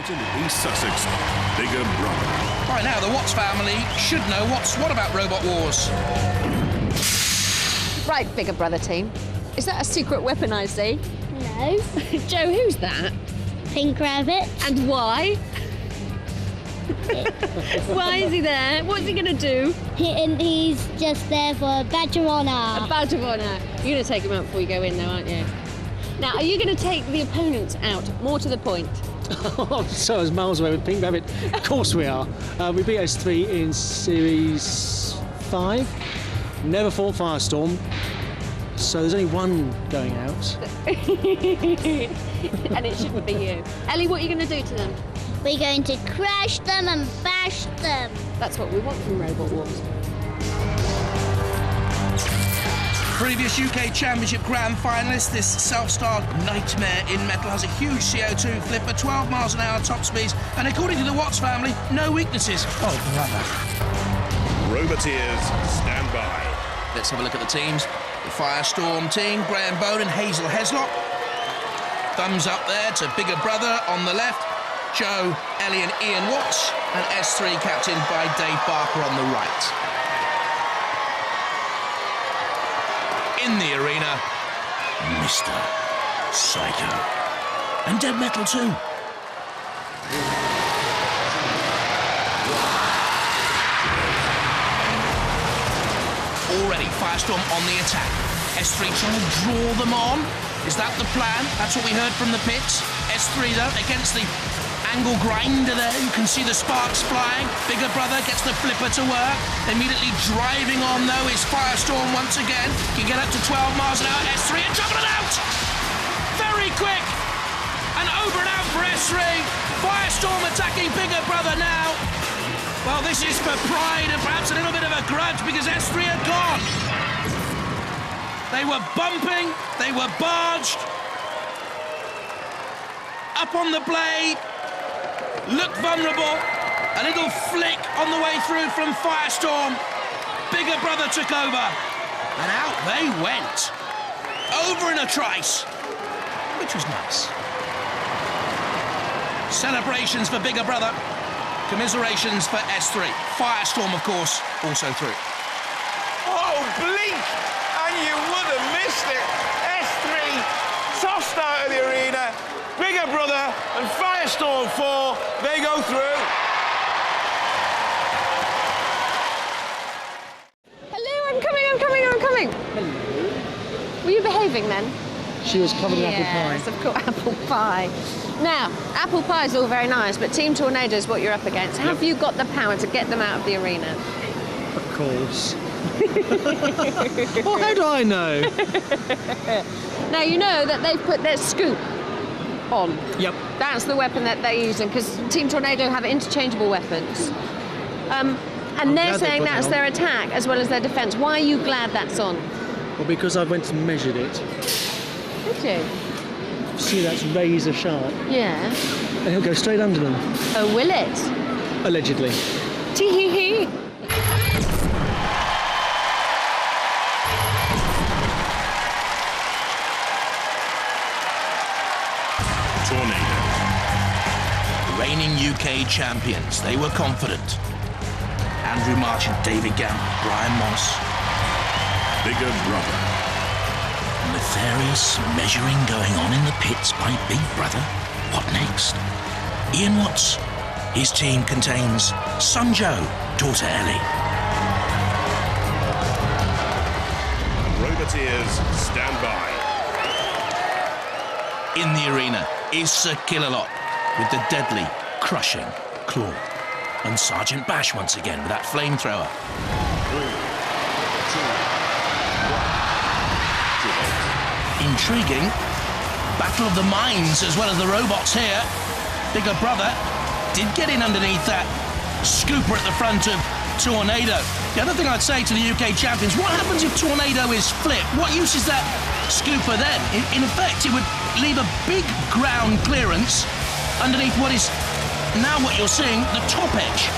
Downton, East Sussex, Bigger Brother. By now, the Watts family should know what's what about Robot Wars. Right, Bigger Brother team. Is that a secret weapon I see? No. Joe, who's that? Pink Rabbit. And why? Why is he there? What's he going to do? He's just there for a badge of honour. A badge of honour. You're going to take him out before you go in, though, aren't you? Now, are you going to take the opponents out? More to the point. So as miles away with Pink Rabbit. Of course we are. We beat Ex2 in Series 5. Never fought Firestorm. So there's only one going out. And it shouldn't be you. Ellie, what are you going to do to them? We're going to crash them and bash them. That's what we want from Robot Wars. Previous UK Championship Grand Finalist, this self-styled nightmare in metal has a huge CO2 flipper, 12 miles an hour top speeds, and according to the Watts family, no weaknesses. Oh, brother. Roboteers, stand by. Let's have a look at the teams. The Firestorm team, Graham Bone and Hazel Heslop. Thumbs up there to Bigger Brother on the left. Joe, Ellie and Ian Watts, and S3 captained by Dave Barker on the right. In the arena, Mr. Psycho. And Dead Metal too. Already Firestorm on the attack. S3 trying to draw them on. Is that the plan? That's what we heard from the pits. S3 though, against the angle grinder there. You can see the sparks flying. Bigger Brother gets the flipper to work. Immediately driving on though is Firestorm once again. Can get up to 12 miles an hour. S3 and jumping it out! Very quick! And over and out for S3. Firestorm attacking Bigger Brother now. Well, this is for pride and perhaps a little bit of a grudge because S3 are gone. They were bumping, they were barged. Up on the blade, looked vulnerable. A little flick on the way through from Firestorm. Bigger Brother took over. And out they went. Over in a trice, which was nice. Celebrations for Bigger Brother. Commiserations for S3. Firestorm, of course, also through. Oh, blink! And you would have missed it. S3 tossed out of the arena. Bigger Brother and Firestorm 4, they go through. Hello, I'm coming. Hello. Were you behaving then? She was covered in apple pie. Yes, of course, apple pie. Now, apple pie is all very nice, but Team Tornado is what you're up against. Have you got the power to get them out of the arena? Of course. Well, how do I know? Now, you know that they've put their scoop on. Yep. That's the weapon that they're using, because Team Tornado have interchangeable weapons. And they're saying that's their attack as well as their defence. Why are you glad that's on? Well, because I went and measured it. Did you? See, that's razor sharp. Yeah. And he'll go straight under them. Oh, will it? Allegedly. Tee-hee-hee. Tornado. Reigning UK champions, they were confident. Andrew March and David Gamble, Brian Moss. Bigger Brother. Nefarious measuring going on in the pits by Big Brother. What next? Ian Watts. His team contains son Joe, daughter Ellie. Roboteers, stand by. In the arena is Sir Killalot with the deadly, crushing claw. And Sergeant Bash once again with that flamethrower. 3, 2, 1. Intriguing. Battle of the minds as well as the robots here. Bigger Brother did get in underneath that scooper at the front of Tornado. The other thing I'd say to the UK champions, what happens if Tornado is flipped? What use is that scooper then? In effect, it would leave a big ground clearance underneath what is now what you're seeing, the top edge.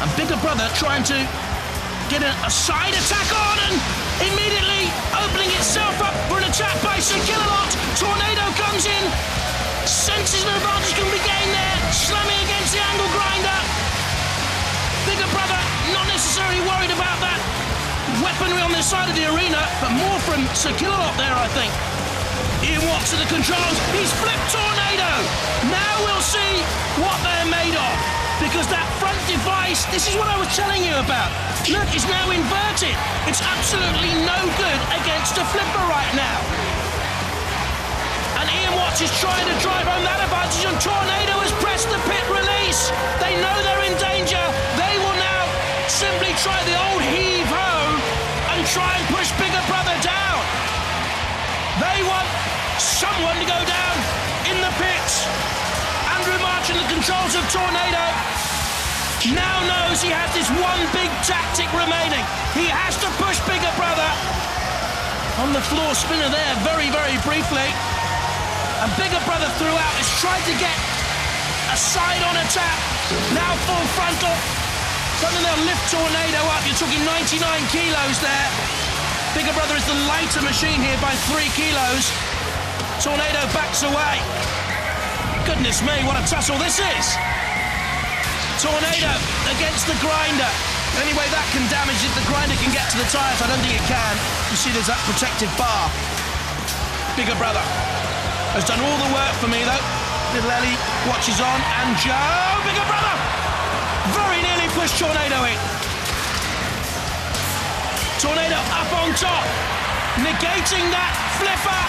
And Bigger Brother trying to get a side attack on and immediately opening itself up for an attack by Sir Killalot. Tornado comes in, senses an advantage can be side of the arena, but more from Sir Killalot there, I think. Ian Watts to the controls. He's flipped Tornado. Now we'll see what they're made of. Because that front device, this is what I was telling you about. Look, it's now inverted. It's absolutely no good against a flipper right now. And Ian Watts is trying to drive home that advantage, and Tornado has pressed the pit release. They know they're in danger. They will now simply try the old heave-ho and try and push Bigger Brother down. They want someone to go down in the pits. Andrew March in the controls of Tornado now knows he has this one big tactic remaining. He has to push Bigger Brother. On the floor spinner there, very, very briefly. And Bigger Brother throughout has tried to get a side-on attack. Now full frontal. Something they'll lift Tornado up. You're talking 99 kilos there. Bigger Brother is the lighter machine here by 3 kilos. Tornado backs away. Goodness me, what a tussle this is. Tornado against the grinder. Anyway, that can damage if the grinder can get to the tyres. I don't think it can. You see there's that protective bar. Bigger Brother has done all the work for me, though. Little Ellie watches on, and Joe, Bigger Brother, very nearly pushed Tornado in. Tornado up on top, negating that flipper,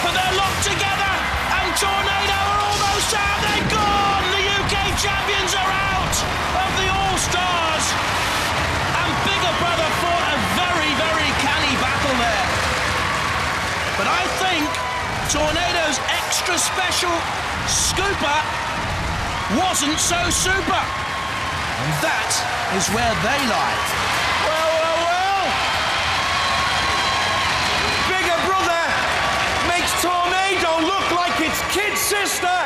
but they're locked together, and Tornado are almost out. They're gone. The UK champions are out of the All-Stars, and Bigger Brother fought a very, very canny battle there. But I think Tornado's extra special scooper wasn't so super. And that is where they lie. Well. Bigger Brother makes Tornado look like its kid sister.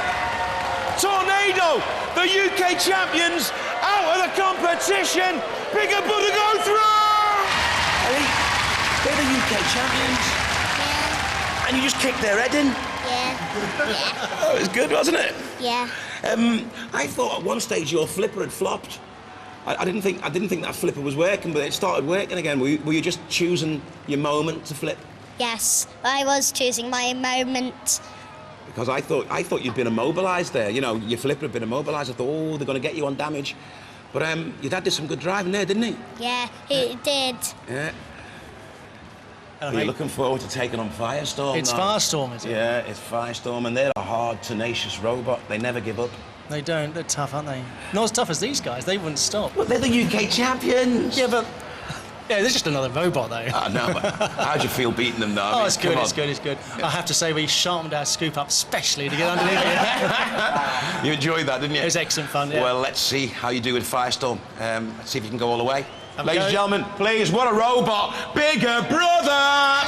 Tornado, the UK champions, out of the competition. Bigger Brother go through. Ellie, they're the UK champions. Yeah. And you just kicked their head in. Yeah. Oh, it was good, wasn't it? Yeah. I thought at one stage your flipper had flopped. I didn't think that flipper was working, but it started working again. Were you just choosing your moment to flip? Yes, I was choosing my moment. Because I thought you'd been immobilised there. You know, your flipper had been immobilised. I thought, oh, they're going to get you on damage. But your dad did some good driving there, didn't he? Yeah, he did. Yeah. Are you looking forward to taking on Firestorm? It's now? Firestorm, is it? Yeah, it's Firestorm, and they're a hard, tenacious robot. They never give up. They don't. They're tough, aren't they? Not as tough as these guys. They wouldn't stop. But they're the UK champions. Yeah, but... Yeah, they're just another robot, though. I know, but how'd you feel beating them, though? I mean, It's good. I have to say, we sharpened our scoop up specially to get underneath it. You enjoyed that, didn't you? It was excellent fun, yeah. Well, let's see how you do with Firestorm. Let's see if you can go all the way. Have a Ladies go. and gentlemen, please, what a robot! Bigger Brother!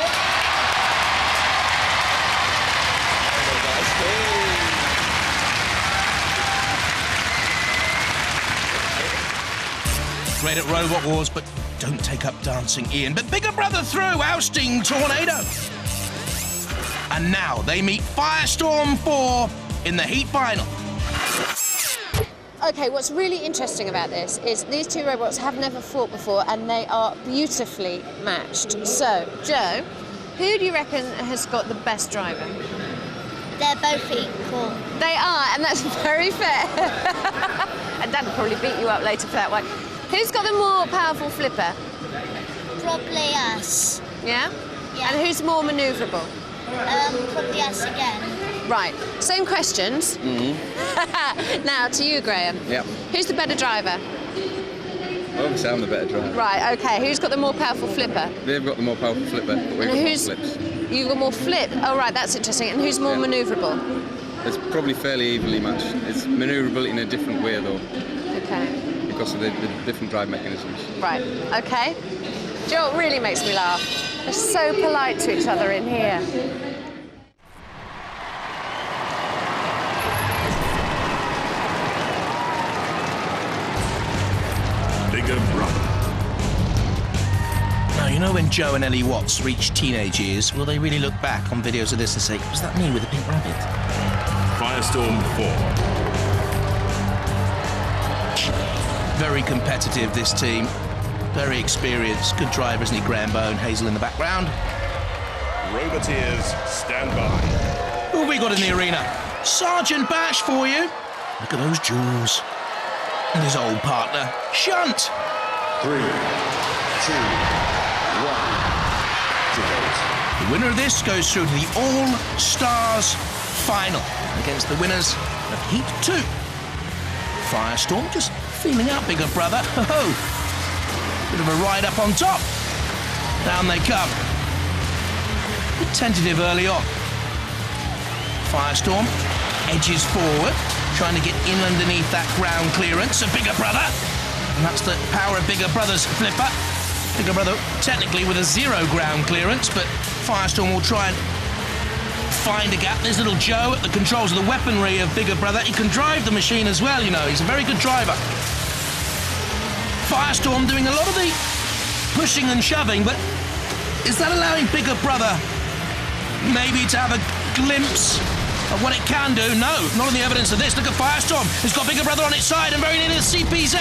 Great at Robot Wars, but don't take up dancing, Ian. But Bigger Brother through, ousting Tornado. And now they meet Firestorm 4 in the heat final. Okay, what's really interesting about this is these two robots have never fought before and they are beautifully matched. So, Joe, who do you reckon has got the best driver? They're both equal. They are, and that's very fair. And Dad will probably beat you up later for that one. Who's got the more powerful flipper? Probably us. Yeah? Yeah. And who's more manoeuvrable? Probably us again. Right, same questions. Mm-hmm. Now to you, Graham. Yep. Who's the better driver? Obviously, I'm the better driver. Right, okay. Who's got the more powerful flipper? They've got the more powerful flipper, but we've got more flips. You've got more flip? Oh, right, that's interesting. And who's more Yeah. manoeuvrable? It's probably fairly evenly matched. It's manoeuvrable in a different way, though, Okay. because of the different drive mechanisms. Right, okay. Do you know what really makes me laugh? They're so polite to each other in here. Bigger Brother. Now, you know when Joe and Ellie Watts reach teenage years, will they really look back on videos of this and say, was that me with the pink rabbit? Firestorm 4. Very competitive, this team. Very experienced. Good driver, isn't he? Graham Bone, Hazel in the background. Roboteers, stand by. Who have we got in the arena? Sergeant Bash for you. Look at those jaws. And his old partner, Shunt. 3, 2, 1. The winner of this goes through to the All-Stars final against the winners of Heat 2. Firestorm just feeling out bigger brother. Ho-ho! Bit of a ride up on top. Down they come. Bit tentative early on. Firestorm edges forward, trying to get in underneath that ground clearance of bigger brother. And that's the power of bigger brother's flipper. Bigger brother technically with a 0 ground clearance, but Firestorm will try and find a gap. There's little Joe at the controls of the weaponry of bigger brother. He can drive the machine as well, you know. He's a very good driver. Firestorm doing a lot of the pushing and shoving, but is that allowing bigger brother maybe to have a glimpse of what it can do? No, not on the evidence of this. Look at Firestorm. It's got bigger brother on its side and very near the CPZ.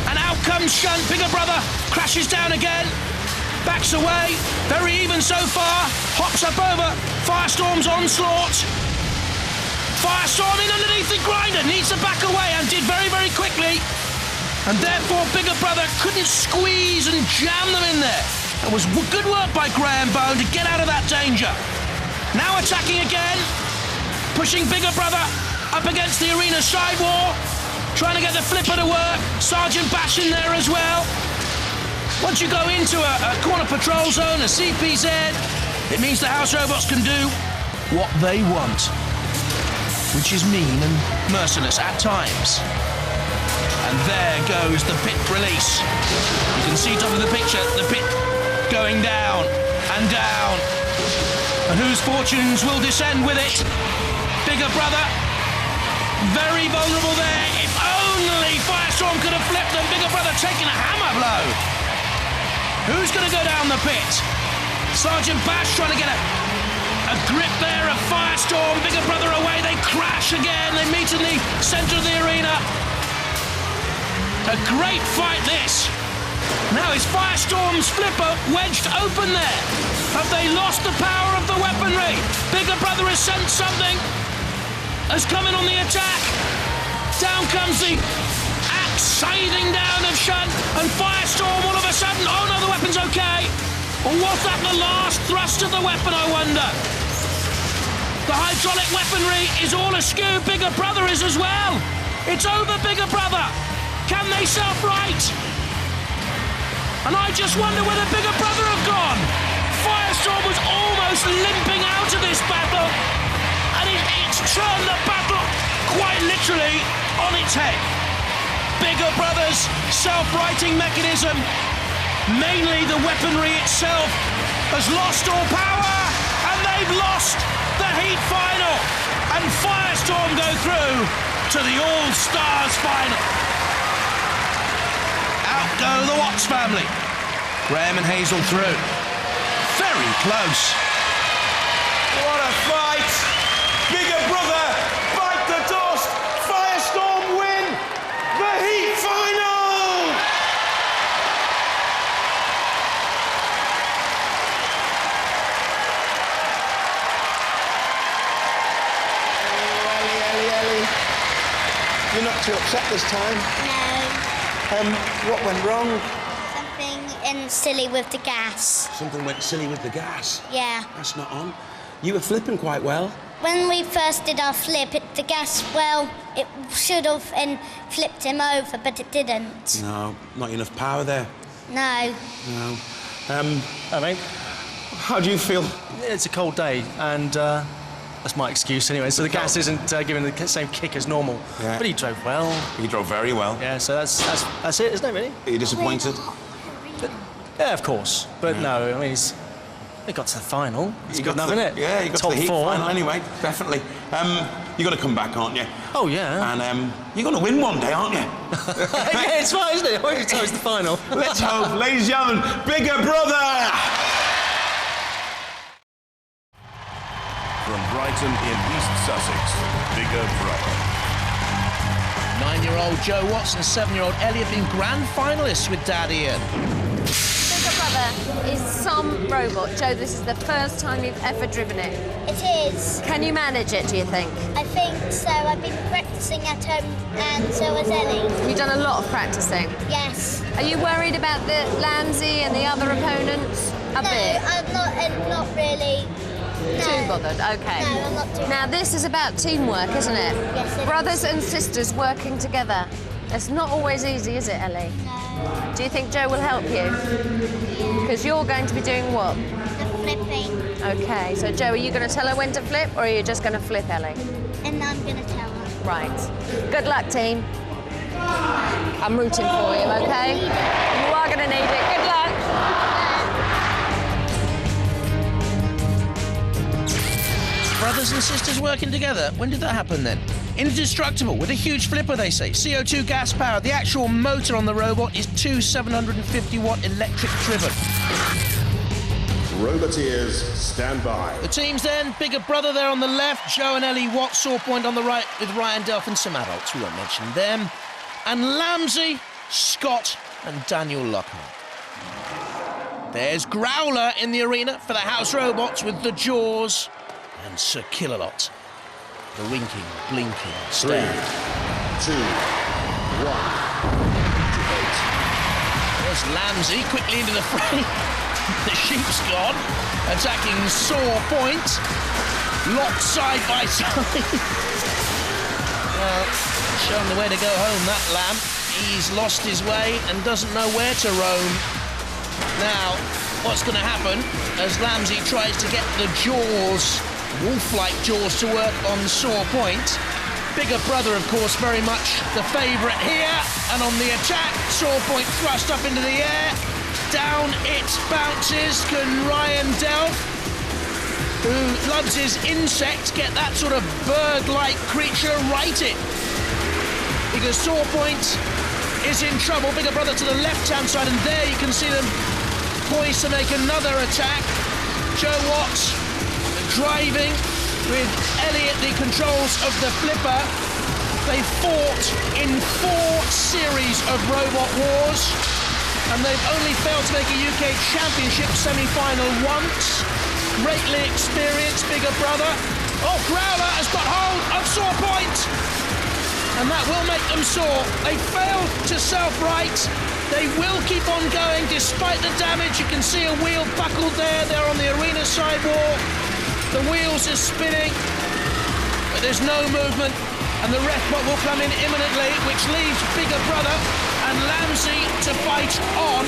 And out comes Shunt. Bigger brother crashes down again. Backs away. Very even so far. Hops up over Firestorm's onslaught. Firestorm in underneath the grinder. Needs to back away and did very, very quickly. And therefore, bigger brother couldn't squeeze and jam them in there. That was good work by Graham Bone to get out of that danger. Now attacking again. Pushing bigger brother up against the arena sidewall. Trying to get the flipper to work. Sergeant Bash in there as well. Once you go into a corner patrol zone, a CPZ, it means the house robots can do what they want, which is mean and merciless at times. And there goes the pit release. You can see top of the picture, the pit going down and down. And whose fortunes will descend with it? Bigger brother, very vulnerable there. If only Firestorm could have flipped them. Bigger brother taking a hammer blow. Who's going to go down the pit? Sergeant Bash trying to get a grip there of Firestorm. Bigger brother away. They crash again. They meet in the centre of the arena. A great fight this. Now is Firestorm's flipper wedged open there. Have they lost the power of the weaponry? Bigger brother has sent something. Has come in on the attack. Down comes the axe scything down of Shunt, and Firestorm all of a sudden, oh no, the weapon's okay. Or was that the last thrust of the weapon, I wonder? The hydraulic weaponry is all askew. Bigger brother is as well. It's over, bigger brother. Can they self-right? And I just wonder where the bigger brother have gone. Firestorm was almost limping out of this battle. And it's turned the battle quite literally on its head. Bigger brother's self-righting mechanism, mainly the weaponry itself, has lost all power, and they've lost the Heat final. And Firestorm go through to the All-Stars final. Out go the Watts family. Graham and Hazel through. Very close. What a fight! Bigger brother, bite the dust. Firestorm win the Heat final. Ellie. You're not too upset this time. No. What went wrong? Something silly with the gas. Something went silly with the gas. Yeah. That's not on. You were flipping quite well. When we first did our flip, the gas, well, it should have flipped him over, but it didn't. No, not enough power there. No. No. I mean, How do you feel? it's a cold day, and that's my excuse anyway. So the gas isn't giving the same kick as normal. Yeah. But he drove well. He drove very well. Yeah, so that's it, isn't it, really? Are you disappointed? Yeah, of course. But no, I mean, he got to the final. It's good enough, isn't it? Yeah, you got Top to the Heat four. final anyway, definitely. You're going to come back, aren't you? Oh, yeah. And you're going to win one day, aren't you? Yeah, it's fine, isn't it? Why you tell us the final? Let's hope, ladies and gentlemen, bigger brother! From Brighton in East Sussex, bigger brother. 9-year-old Joe Watts and 7-year-old Ellie have been grand finalists with Dad Ian. Bigger Brother is some robot. Joe, this is the first time you've ever driven it. It is. Can you manage it, do you think? I think so. I've been practicing at home, and so has Ellie. You've done a lot of practicing. Yes. Are you worried about the Lambsy and the other opponents? A bit? I'm not really. No. Too bothered, okay. No, I'm not too. Now, this is about teamwork, isn't it? Yes, it Brothers and sisters working together. It's not always easy, is it, Ellie? No. Do you think Joe will help you? Because you're going to be doing what? The flipping. Okay, so Joe, are you going to tell her when to flip, or are you just going to flip, Ellie? And I'm going to tell her. Right. Good luck, team. I'm rooting for you, okay? You are going to need it. Good luck. Brothers and sisters working together. When did that happen then? Indestructible with a huge flipper, they say. CO2 gas powered. The actual motor on the robot is two 750-watt electric driven. Roboteers, stand by. The teams then, Bigger Brother there on the left, Joe and Ellie Watt, Sawpoint on the right with Ryan Delph and some adults, we won't mention them. And Lambsy, Scott and Daniel Lockhart. There's Growler in the arena for the house robots with the Jaws and Sir Killalot. The winking, blinking stare. 3, 2, 1. There's Lambsy quickly into the fray. The sheep's gone, attacking Sawpoint. Locked side by side. Well, showing the way to go home, that lamb. He's lost his way and doesn't know where to roam. Now, what's going to happen as Lambsy tries to get the jaws, wolf-like jaws, to work on Sawpoint? Bigger Brother, of course, very much the favourite here. And on the attack, Sawpoint thrust up into the air. Down it bounces. Can Ryan Delph, who loves his insects, get that sort of bird-like creature righted? Because Sawpoint is in trouble. Bigger Brother to the left-hand side, and there you can see them poised to make another attack. Joe Watts driving with Ellie at the controls of the flipper. They fought in 4 series of Robot Wars, and they've only failed to make a UK Championship semi-final once. Greatly experienced Bigger Brother. Oh, Growler has got hold of Sawpoint, and that will make them sore. They failed to self-right. They will keep on going despite the damage. You can see a wheel buckled there. They're on the arena sidewalk. The wheels are spinning, but there's no movement, and the ref bot will come in imminently, which leaves Bigger Brother and Lambsy to fight on.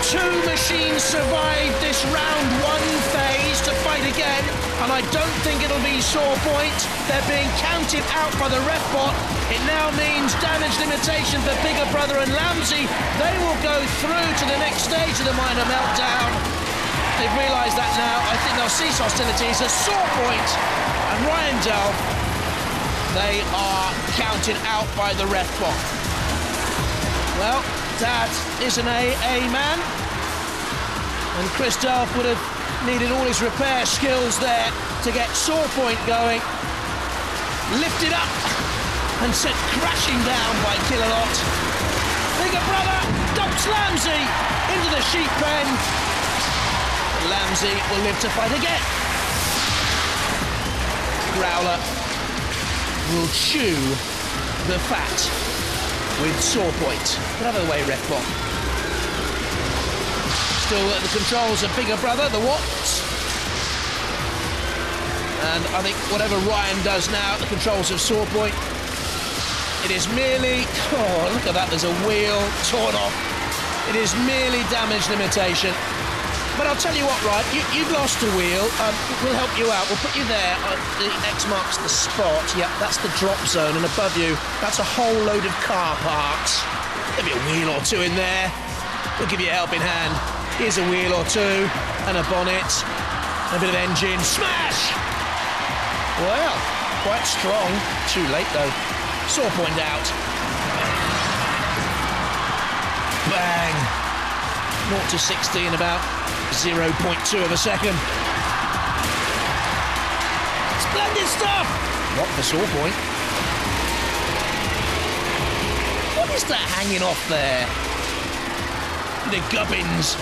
2 machines survived this round 1 phase to fight again, and I don't think it'll be Sawpoint. They're being counted out by the ref bot. It now means damage limitation for Bigger Brother and Lambsy. They will go through to the next stage of the minor meltdown. They've realised that now. I think they'll cease hostilities as Sawpoint and Ryan Delph, they are counted out by the ref bot. Well, that is an AA man, and Chris Delph would have needed all his repair skills there to get Sawpoint going. Lifted up and sent crashing down by Killalot. Bigger Brother dumps Lambsy into the sheep pen. Lambsy will live to fight again. Growler will chew the fat with Sawpoint. Get out of the way, ref bot. Still at the controls of Bigger Brother, the Watts. And I think whatever Ryan does now at the controls of Sawpoint, it is merely... Oh, look at that, there's a wheel torn off. It is merely damage limitation. But I'll tell you what, right, you've lost a wheel. We'll help you out. We'll put you there. The X marks the spot. Yep, that's the drop zone. And above you, that's a whole load of car parks. There'll be a wheel or 2 in there. We'll give you a helping hand. Here's a wheel or 2 and a bonnet. A bit of engine. Smash! Well, quite strong. Too late, though. Sawpoint out. Bang! 0 to 60 in about 0.2 of a second. Splendid stuff! Not for Sawpoint. What is that hanging off there? The gubbins.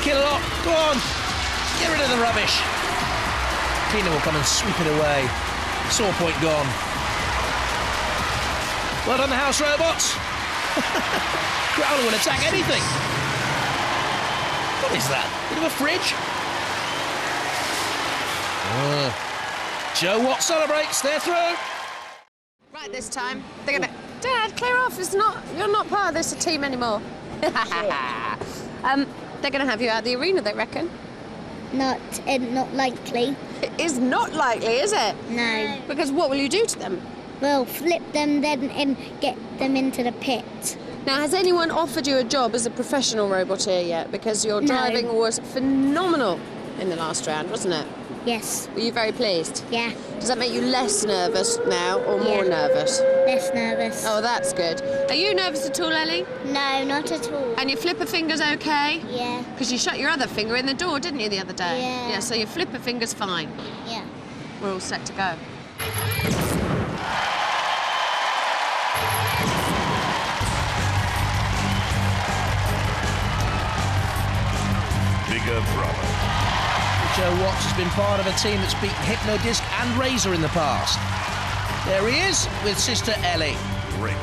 Kill a lot. Go on. Get rid of the rubbish. Tina will come and sweep it away. Saw point gone. Well done, the house robots. Growler will attack anything. What is that? Bit of a fridge? Joe Watt celebrates. They're through. Right, this time they're gonna. Dad, clear off. You're not part of this team anymore. They're gonna have you out of the arena, they reckon. Not likely. It is not likely, is it? No. Because what will you do to them? We'll flip them then and get them into the pit. Now, has anyone offered you a job as a professional robot here yet? Because your driving was phenomenal in the last round, wasn't it? Yes. Were you very pleased? Yeah. Does that make you less nervous now or more nervous? Less nervous. Oh, that's good. Are you nervous at all, Ellie? No, not at all. And your flipper finger's okay? Yeah. Because you shut your other finger in the door, didn't you, the other day? Yeah. Yeah, so your flipper finger's fine. Yeah. We're all set to go. Bigger brother. Joe Watts has been part of a team that's beaten Hypnodisc and Razor in the past. There he is with sister Ellie. Rick.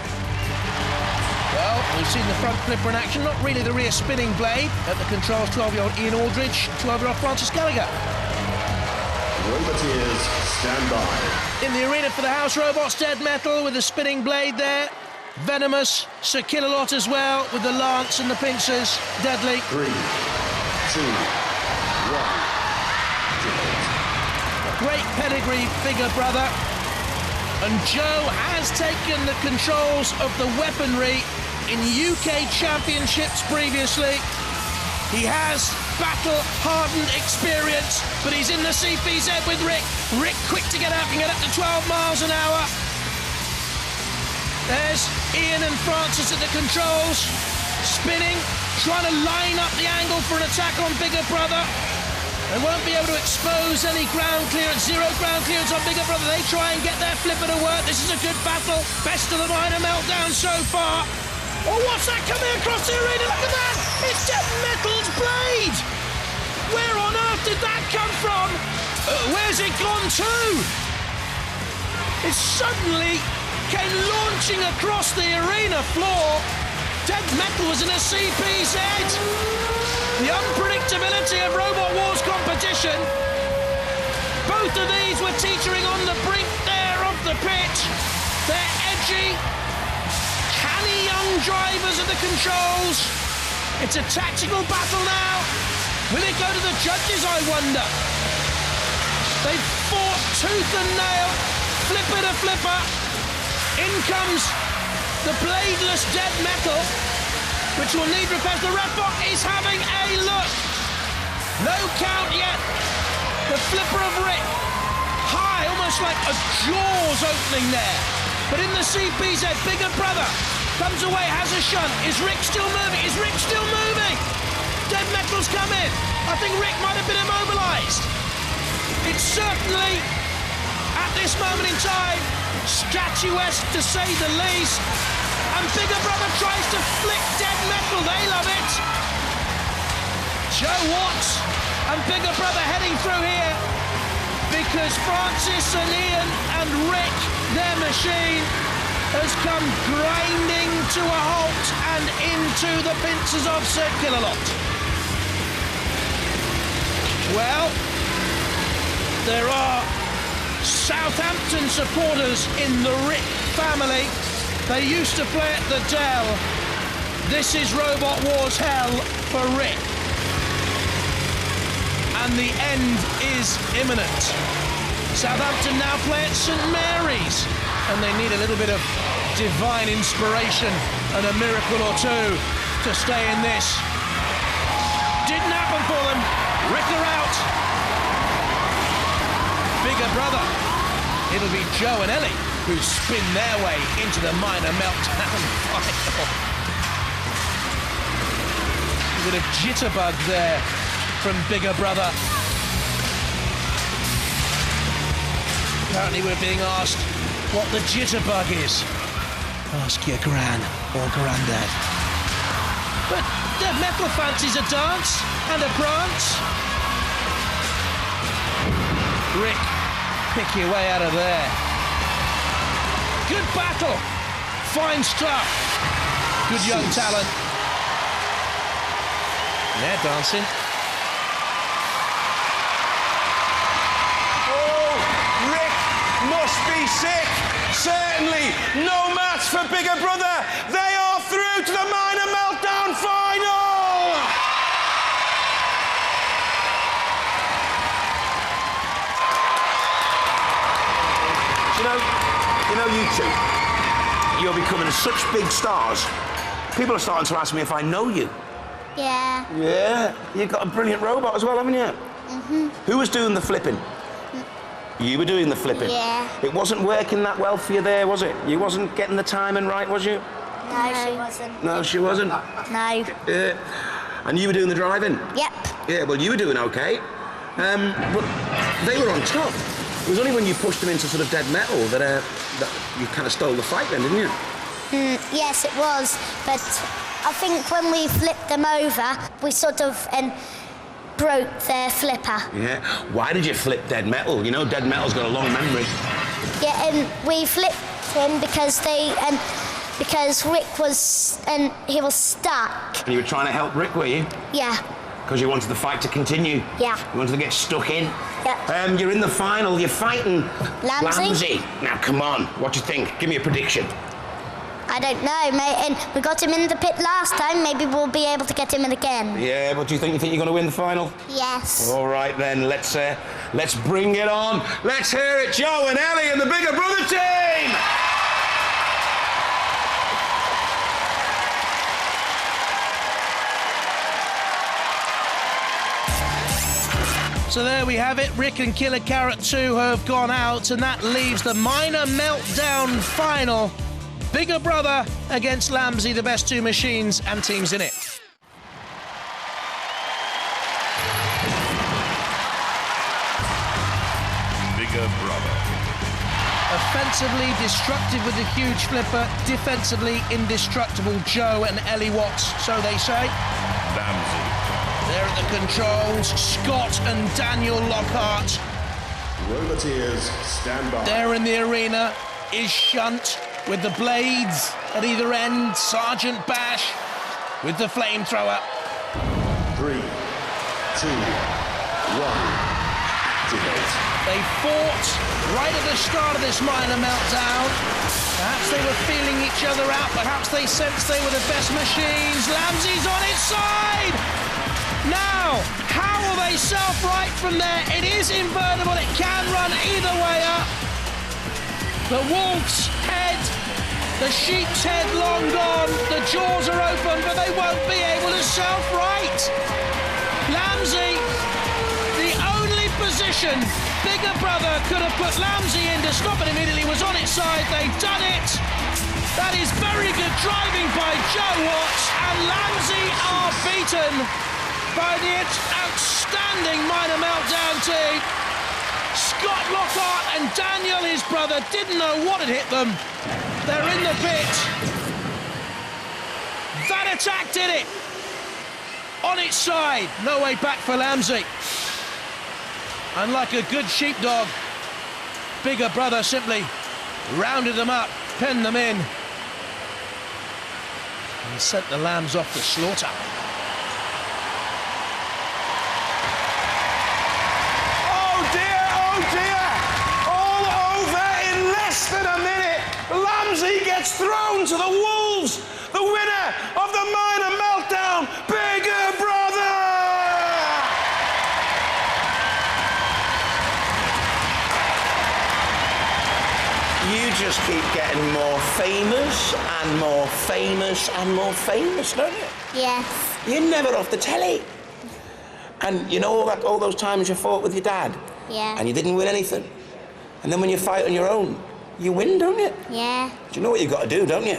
Well, we've seen the front flipper in action, not really the rear spinning blade. At the controls, 12-year-old Ian Aldridge, 12-year-old Francis Gallagher. Roboteers, stand by. In the arena for the house robots, Dead Metal with the spinning blade there. Venomous, Sir Killalot as well with the lance and the pincers. Deadly. 3, 2, 1. Great pedigree, bigger brother. And Joe has taken the controls of the weaponry in UK championships previously. He has battle-hardened experience, but he's in the CPZ with Rick. Rick quick to get out, can get up to 12 miles an hour. There's Ian and Francis at the controls, spinning, trying to line up the angle for an attack on bigger brother. They won't be able to expose any ground clearance, zero ground clearance on bigger brother. They try and get their flipper to work. This is a good battle. Best of the minor Meltdown so far. Oh, what's that coming across the arena? Look at that! It's Dead Metal's blade! Where on earth did that come from? Where's it gone to? It suddenly came launching across the arena floor. Dead Metal was in a CPZ. The unpredictability of Robot Wars competition. Both of these were teetering on the brink there of the pitch. They're edgy, canny young drivers at the controls. It's a tactical battle now. Will it go to the judges, I wonder? They've fought tooth and nail, flipper to flipper. In comes the bladeless Dead Metal, which will need repairs. The ref is having a look. No count yet. The flipper of Rick, high, almost like a Jaws opening there. But in the CPZ, bigger brother comes away, has a shunt. Is Rick still moving? Is Rick still moving? Dead Metal's come in. I think Rick might have been immobilised. It's certainly, at this moment in time, statuesque to say the least. And bigger brother tries to flick Dead Metal. They love it. Joe Watts and bigger brother heading through here because Francis and Ian and Rick, their machine, has come grinding to a halt and into the pincers of Sir Killalot. Well, there are Southampton supporters in the Rick family. They used to play at the Dell. This is Robot Wars hell for Rick. And the end is imminent. Southampton now play at St Mary's, and they need a little bit of divine inspiration and a miracle or two to stay in this. Didn't happen for them. Rick are out. Bigger brother. It'll be Joe and Ellie who spin their way into the minor Meltdown final. A bit of jitterbug there from bigger brother. Apparently we're being asked what the jitterbug is. Ask your gran or grandad. But Death Metal fancies a dance and a prance. Rick, pick your way out of there. Good battle. Fine stuff. Good young talent. They're dancing. Oh, Rick must be sick. Certainly no match for Bigger Brother. They are through to the Minor Meltdown final. You know, you two, you're becoming such big stars. People are starting to ask me if I know you. Yeah. Yeah, you've got a brilliant robot as well, haven't you? Mm-hmm. Who was doing the flipping? You were doing the flipping? Yeah. It wasn't working that well for you there, was it? You wasn't getting the timing right, was you? No, she wasn't. No, she wasn't? No. And you were doing the driving? Yep. Yeah, well, you were doing okay. But they were on top. It was only when you pushed them into sort of dead metal that you kind of stole the fight then, didn't you? Yes, it was. But I think when we flipped them over, we sort of broke their flipper. Yeah. Why did you flip dead metal? You know, dead metal's got a long memory. Yeah, and we flipped him because because Rick was he was stuck. And you were trying to help Rick, were you? Yeah. Because you wanted the fight to continue. Yeah. You wanted to get stuck in. Yeah. You're in the final. You're fighting Lambsy. Now, come on. What do you think? Give me a prediction. I don't know, mate. And we got him in the pit last time. Maybe we'll be able to get him in again. Yeah. What do you think? You think you're going to win the final? Yes. All right then. Let's bring it on. Let's hear it, Joe and Ellie and the Bigger Brother team. So there we have it. Rick and Killer Carrot 2 have gone out, and that leaves the Minor Meltdown final. Bigger Brother against Lambsy, the best two machines and teams in it. Bigger Brother. Offensively destructive with the huge flipper, defensively indestructible Joe and Ellie Watts, so they say. Lambsy. There at the controls, Scott and Daniel Lockhart. Roboteers, stand by. There in the arena is Shunt with the blades at either end, Sergeant Bash with the flamethrower. 3, 2, 1, activate. They fought right at the start of this Minor Meltdown. Perhaps they were feeling each other out, perhaps they sensed they were the best machines. Lambsy's on its side! Now, how will they self-right from there? It is invertible, it can run either way up. The wolf's head, the sheep's head long gone, the jaws are open, but they won't be able to self-right. Lambsy, the only position Bigger Brother could have put Lambsy in to stop it immediately was on its side. They've done it. That is very good driving by Joe Watts, and Lambsy are beaten by the outstanding Minor Meltdown team. Scott Lockhart and Daniel, his brother, didn't know what had hit them. They're in the pit. That attack did it. On its side, no way back for Lambsy. And like a good sheepdog, Bigger Brother simply rounded them up, penned them in, and sent the lambs off to slaughter. Lambsy gets thrown to the wolves. The winner of the Minor Meltdown, Bigger Brother! You just keep getting more famous and more famous and more famous, don't you? Yes. You're never off the telly. And you know all those times you fought with your dad? Yeah. And you didn't win anything. And then when you fight on your own, you win, don't you? Yeah. Do you know what you've got to do, don't you?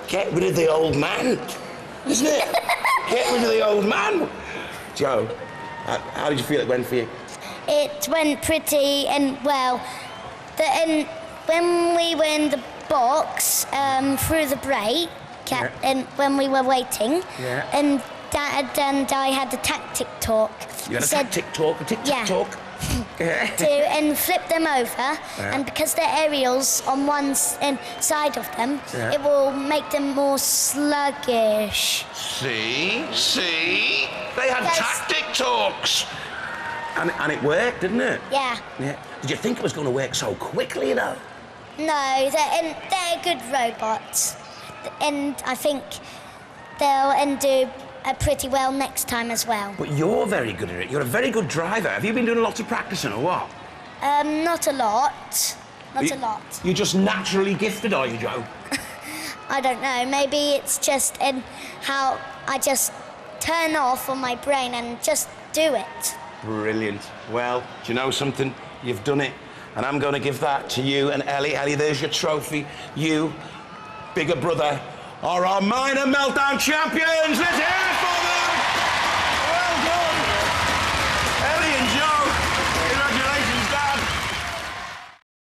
Get rid of the old man, isn't it? Get rid of the old man. Joe, how did you feel it went for you? It went pretty and well. When we were in the box through the break, and when we were waiting, Yeah. and Dad and I had a tactic talk. You had a Said- tactic talk, a tic-tac Yeah. talk. And flip them over, and because they're aerials on one side of them, it will make them more sluggish. See? They had Yes. tactic talks. And it worked, didn't it? Yeah. Yeah. Did you think it was going to work so quickly, though? No, they're good robots, and I think they'll do pretty well next time as well. But you're very good at it. You're a very good driver. Have you been doing lots of practicing or what? Not a lot. Not a lot. You're just naturally gifted, are you, Joe? I don't know. Maybe it's just in how I just turn off on my brain and just do it. Brilliant. Well, do you know something? You've done it. And I'm going to give that to you and Ellie. Ellie, there's your trophy. You, bigger brother, are our minor Meltdown champions. Let's hear it!